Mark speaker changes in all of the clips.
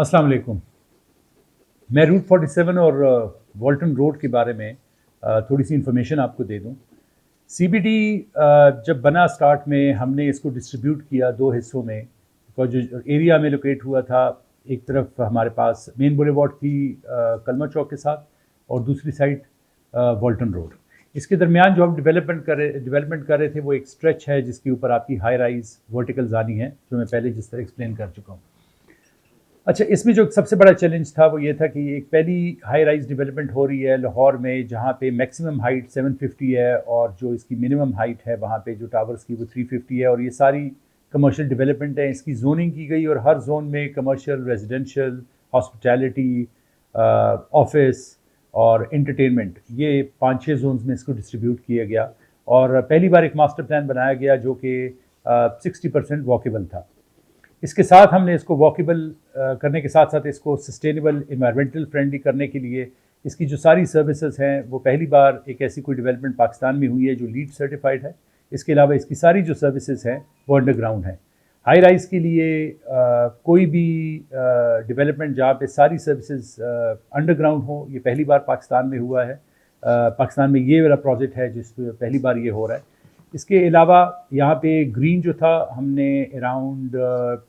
Speaker 1: अस्सलाम वालेकुम। मैं रूट 47 और वॉल्टन रोड के बारे में थोड़ी सी इन्फॉर्मेशन आपको दे दूं। सीबीडी जब बना स्टार्ट में हमने इसको डिस्ट्रीब्यूट किया दो हिस्सों में, बिकॉज जो एरिया में लोकेट हुआ था, एक तरफ हमारे पास मेन बुलेवार्ड थी कलमा चौक के साथ, और दूसरी साइड वॉल्टन रोड। इसके दरमियान जो हम डेवलपमेंट कर रहे थे वो एक स्ट्रेच है जिसके ऊपर आपकी हाई राइज वर्टिकल जानी है, जो मैं पहले जिस तरह एक्सप्लेन कर चुका हूँ। अच्छा, इसमें जो सबसे बड़ा चैलेंज था वो ये था कि एक पहली हाई राइज डेवलपमेंट हो रही है लाहौर में, जहाँ पे मैक्सिमम हाइट 750 है और जो इसकी मिनिमम हाइट है वहाँ पे जो टावर्स की वो 350 है, और ये सारी कमर्शियल डेवलपमेंट है। इसकी जोनिंग की गई और हर जोन में कमर्शियल, रेजिडेंशियल, हॉस्पिटैलिटी, ऑफिस और एंटरटेनमेंट, ये 5-6 जोन्स में इसको डिस्ट्रीब्यूट किया गया। और पहली बार एक मास्टर प्लान बनाया गया जो कि 60% वॉकेबल था। इसके साथ हमने इसको वॉकेबल करने के साथ साथ इसको सस्टेनेबल, इन्वायरमेंटल फ्रेंडली करने के लिए इसकी जो सारी सर्विसेज हैं वो पहली बार एक ऐसी कोई डेवलपमेंट पाकिस्तान में हुई है जो लीड सर्टिफाइड है। इसके अलावा इसकी सारी जो सर्विसेज हैं वो अंडरग्राउंड हैं। हाई राइज के लिए कोई भी डेवलपमेंट जहाँ पे सारी सर्विसेज अंडरग्राउंड हो, ये पहली बार पाकिस्तान में हुआ है। पाकिस्तान में ये वाला प्रोजेक्ट है जिस पे पहली बार ये हो रहा है। इसके अलावा यहाँ पे ग्रीन जो था हमने अराउंड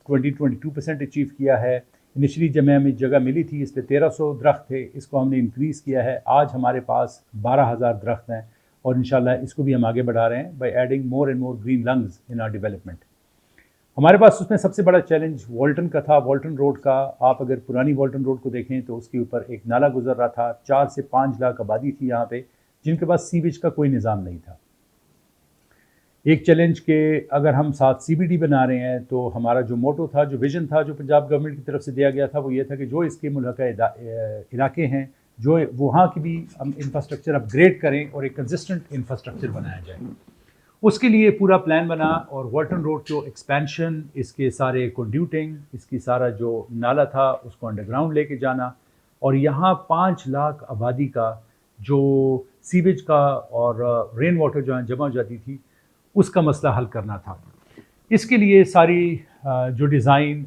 Speaker 1: 20-22% अचीव किया है। इनिशियली जब हमें जगह मिली थी इस पर 1300 दरख्त थे, इसको हमने इंक्रीज़ किया है, आज हमारे पास 12,000 दरख्त हैं, और इंशाल्लाह इसको भी हम आगे बढ़ा रहे हैं by adding more and more green lungs in our development. हमारे पास उसमें सबसे बड़ा चैलेंज वॉल्टन का था, वॉल्टन रोड का। आप अगर पुरानी वॉल्टन रोड को देखें तो उसके ऊपर एक नाला गुजर रहा था। 4 से 5 लाख आबादी थी यहाँ पे, जिनके पास सीवेज का कोई निज़ाम नहीं था। एक चैलेंज के अगर हम साथ सीबीडी बना रहे हैं तो हमारा जो मोटो था, जो विजन था, जो पंजाब गवर्नमेंट की तरफ से दिया गया था, वो ये था कि जो इसके मुल्का इलाके हैं, जो वहाँ की भी हम इंफ्रास्ट्रक्चर अपग्रेड करें और एक कंसिस्टेंट इंफ्रास्ट्रक्चर बनाया जाए। उसके लिए पूरा प्लान बना, और वॉल्टन रोड जो एक्सपेंशन, इसके सारे कंड्यूटिंग, इसकी सारा जो नाला था उसको अंडरग्राउंड लेके जाना, और यहाँ 5 लाख आबादी का जो सीवेज का और रेन वाटर जहाँ जमा हो जाती थी उसका मसला हल करना था। इसके लिए सारी जो डिज़ाइन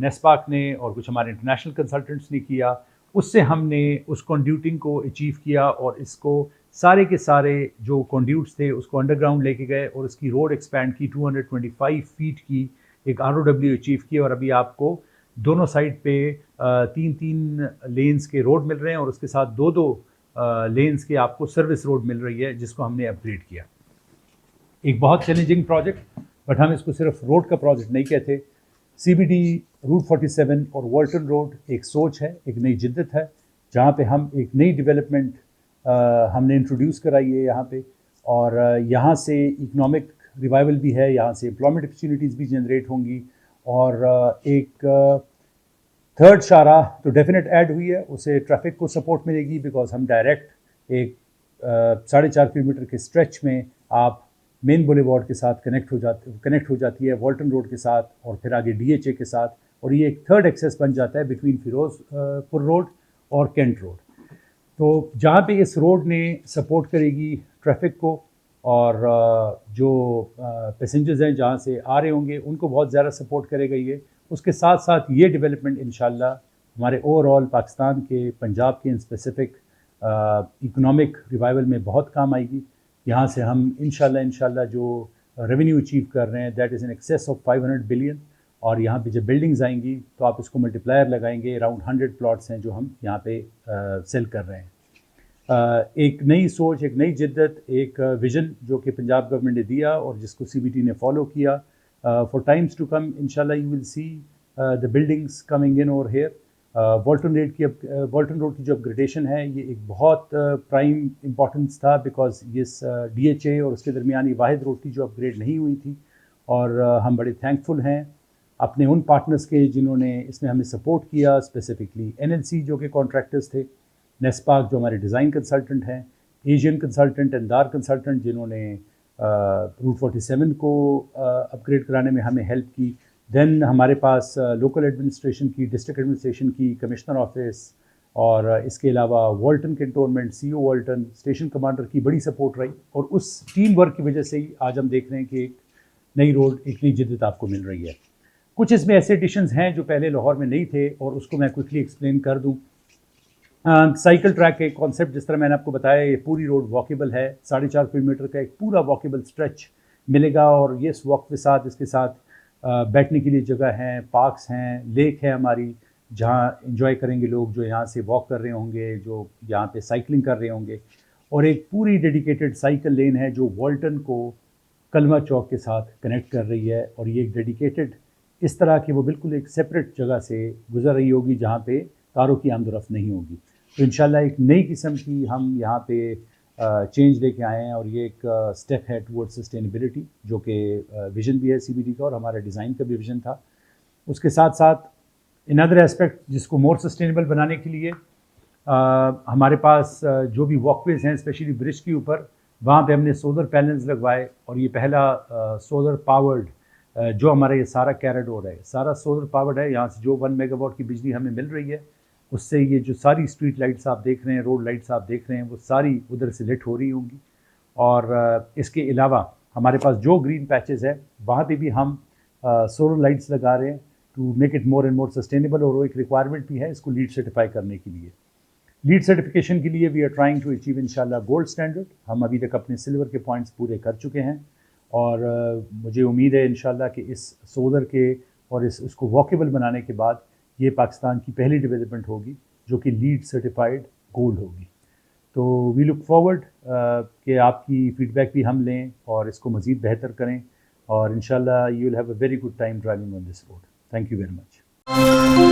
Speaker 1: नेस्पाक ने और कुछ हमारे इंटरनेशनल कंसल्टेंट्स ने किया, उससे हमने उस कंड्यूटिंग को अचीव किया, और इसको सारे के सारे जो कंड्यूट्स थे उसको अंडरग्राउंड लेके गए, और इसकी रोड एक्सपैंड की 225 फीट की एक ROW अचीव की। और अभी आपको दोनों साइड पे 3-3 लेन्स के रोड मिल रहे हैं, और उसके साथ 2-2 लेन्स के आपको सर्विस रोड मिल रही है, जिसको हमने अपग्रेड किया। एक बहुत चैलेंजिंग प्रोजेक्ट, बट हम इसको सिर्फ रोड का प्रोजेक्ट नहीं कहते। सीबीडी, रूट 47 और वॉल्टन रोड एक सोच है, एक नई जिद्दत है, जहाँ पे हम एक नई डेवलपमेंट हमने इंट्रोड्यूस कराई है यहाँ पे, और यहाँ से इकोनॉमिक रिवाइवल भी है, यहाँ से एम्प्लॉयमेंट अपॉर्चुनिटीज़ भी जनरेट होंगी, और एक थर्ड शाहराह तो डेफिनेट ऐड हुई है, उसे ट्रैफिक को सपोर्ट मिलेगी, बिकॉज हम डायरेक्ट एक 4.5 किलोमीटर के स्ट्रेच में आप मेन बुलेवार्ड के साथ कनेक्ट हो जाती है वॉल्टन रोड के साथ, और फिर आगे DHA के साथ, और ये एक थर्ड एक्सेस बन जाता है बिटवीन फिरोजपुर रोड और कैंट रोड। तो जहाँ पे इस रोड ने सपोर्ट करेगी ट्रैफिक को, और जो पैसेंजर्स हैं जहाँ से आ रहे होंगे उनको बहुत ज़्यादा सपोर्ट करेगा ये। उसके साथ साथ ये डेवलपमेंट इंशाल्लाह हमारे ओवरऑल पाकिस्तान के, पंजाब के इन स्पेसिफिक इकोनॉमिक रिवाइवल में बहुत काम आएगी। यहाँ से हम इंशाल्लाह जो रेवेन्यू अचीव कर रहे हैं that is in excess of 500 billion, और यहाँ पे जब बिल्डिंग्स आएंगी तो आप इसको मल्टीप्लायर लगाएंगे, अराउंड 100 प्लॉट्स हैं जो हम यहाँ पे सेल कर रहे हैं। एक नई सोच, एक नई जिद्दत, एक विज़न जो कि पंजाब गवर्नमेंट ने दिया और जिसको CBD ने फॉलो किया। फॉर टाइम्स टू कम इंशाल्लाह you will see the buildings coming in over here. वॉल्टन road की जो अपग्रेडेशन है ये एक बहुत प्राइम इम्पोर्टेंस था, बिकॉज ये DHA और उसके दरमियान वाहिद रोड की जो अपग्रेड नहीं हुई थी, और हम बड़े थैंकफुल हैं अपने उन पार्टनर्स के जिन्होंने इसमें हमें सपोर्ट किया, स्पेसिफिकली NLC जो कि कॉन्ट्रैक्टर्स थे, नेस्पाक जो हमारे डिज़ाइन कंसल्टेंट हैं, एशियन कंसल्टेंट, एंदार कंसल्टेंट जिन्होंने रूट 47 को अपग्रेड कराने में हमें हेल्प की। देन हमारे पास लोकल एडमिनिस्ट्रेशन की, डिस्ट्रिक्ट एडमिनिस्ट्रेशन की, कमिश्नर ऑफिस, और इसके अलावा वॉल्टन कैंटोनमेंट, CO वॉल्टन, स्टेशन कमांडर की बड़ी सपोर्ट रही, और उस टीम वर्क की वजह से ही आज हम देख रहे हैं कि एक नई रोड, एक नई जिद्दत आपको मिल रही है। कुछ इसमें ऐसे एडिशंस हैं जो पहले लाहौर में नहीं थे और उसको मैं क्विकली एक्सप्लेन कर दूं। साइकिल ट्रैक के कॉन्सेप्ट जिस तरह मैंने आपको बताया, ये पूरी रोड वॉकेबल है, 4.5 किलोमीटर का एक पूरा वॉकेबल स्ट्रेच मिलेगा। और ये इस वॉक के साथ, इसके साथ बैठने के लिए जगह हैं, पार्क्स हैं, लेक है हमारी, जहाँ इंजॉय करेंगे लोग जो यहाँ से वॉक कर रहे होंगे, जो यहाँ पे साइकिलिंग कर रहे होंगे। और एक पूरी डेडिकेटेड साइकिल लेन है जो वॉल्टन को कलमा चौक के साथ कनेक्ट कर रही है। और ये एक डेडिकेटेड इस तरह की वो बिल्कुल एक सेपरेट जगह से गुजर रही होगी जहाँ पे कारों की आमदोरफ्त नहीं होगी। तो इंशाल्लाह एक नई किस्म की हम यहाँ पे चेंज लेके आए हैं और ये एक स्टेप है टुवर्ड्स सस्टेनेबिलिटी, जो कि विज़न भी है CBD का और हमारा डिज़ाइन का भी विज़न था। उसके साथ साथ इन अदर एस्पेक्ट जिसको मोर सस्टेनेबल बनाने के लिए हमारे पास जो भी वॉकवेज हैं, स्पेशली ब्रिज के ऊपर, वहाँ पे हमने सोलर पैनल्स लगवाए। और ये पहला सोलर पावर्ड जो हमारा ये सारा कैरिडोर है, सारा सोलर पावर्ड है। यहाँ से जो 1 मेगावाट की बिजली हमें मिल रही है, उससे ये जो सारी स्ट्रीट लाइट्स आप देख रहे हैं, रोड लाइट्स आप देख रहे हैं, वो सारी उधर से लिट हो रही होंगी। और इसके अलावा हमारे पास जो ग्रीन पैचेस है वहाँ पे भी हम सोलर लाइट्स लगा रहे हैं to make it more and more sustainable. और वो एक रिक्वायरमेंट भी है इसको लीड सर्टिफाई करने के लिए। लीड सर्टिफिकेशन के लिए we are trying to achieve इंशाल्लाह गोल्ड स्टैंडर्ड। हम अभी तक अपने सिल्वर के पॉइंट्स पूरे कर चुके हैं और मुझे उम्मीद है इंशाल्लाह कि इस सोलर के और इसको वॉकेबल बनाने के बाद ये पाकिस्तान की पहली डेवलपमेंट होगी जो कि लीड सर्टिफाइड गोल्ड होगी। तो वी लुक फॉरवर्ड कि आपकी फ़ीडबैक भी हम लें और इसको मज़ीद बेहतर करें। और इंशाल्लाह you will have a very good time driving on this road. Thank you very much.